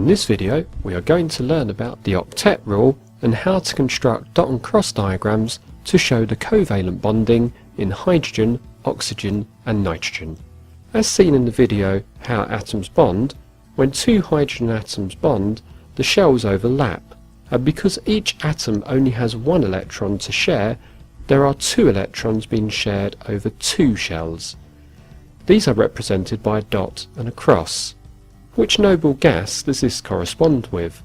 In this video we are going to learn about the octet rule and how to construct dot and cross diagrams to show the covalent bonding in hydrogen, oxygen and nitrogen. As seen in the video how atoms bond, when two hydrogen atoms bond, the shells overlap, and because each atom only has one electron to share, there are two electrons being shared over two shells. These are represented by a dot and a cross. Which noble gas does this correspond with?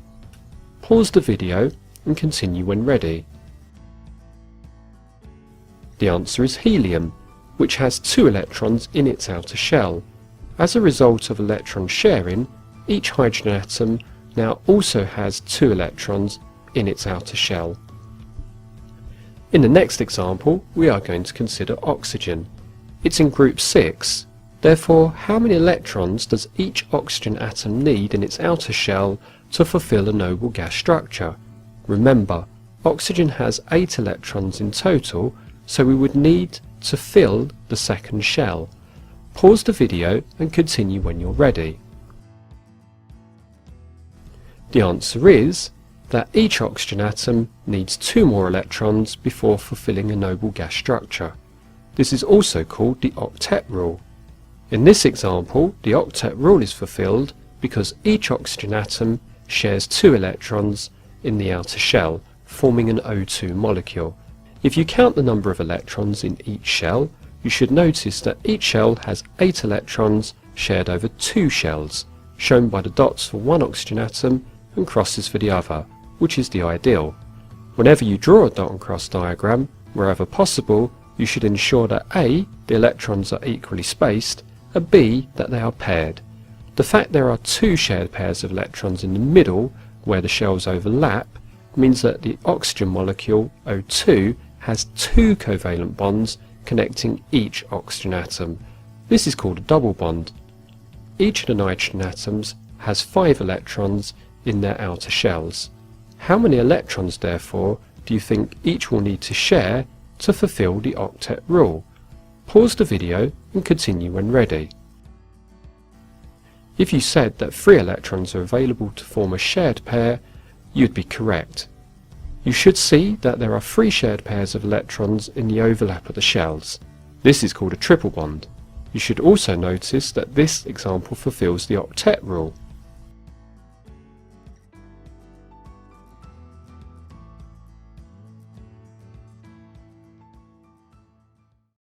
Pause the video and continue when ready. The answer is helium, which has two electrons in its outer shell. As a result of electron sharing, each hydrogen atom now also has two electrons in its outer shell. In the next example, we are going to consider oxygen. It's in group 6. Therefore, how many electrons does each oxygen atom need in its outer shell to fulfill a noble gas structure? Remember, oxygen has 8 electrons in total, so we would need to fill the second shell. Pause the video and continue when you're ready. The answer is that each oxygen atom needs 2 more electrons before fulfilling a noble gas structure. This is also called the octet rule. In this example, the octet rule is fulfilled because each oxygen atom shares 2 electrons in the outer shell, forming an O2 molecule. If you count the number of electrons in each shell, you should notice that each shell has 8 electrons shared over 2 shells, shown by the dots for one oxygen atom and crosses for the other, which is the ideal. Whenever you draw a dot and cross diagram, wherever possible, you should ensure that A, the electrons are equally spaced, and B, that they are paired. The fact there are 2 shared pairs of electrons in the middle, where the shells overlap, means that the oxygen molecule, O2, has 2 covalent bonds connecting each oxygen atom. This is called a double bond. Each of the nitrogen atoms has 5 electrons in their outer shells. How many electrons, therefore, do you think each will need to share to fulfill the octet rule? Pause the video and continue when ready. If you said that 3 electrons are available to form a shared pair, you'd be correct. You should see that there are 3 shared pairs of electrons in the overlap of the shells. This is called a triple bond. You should also notice that this example fulfills the octet rule.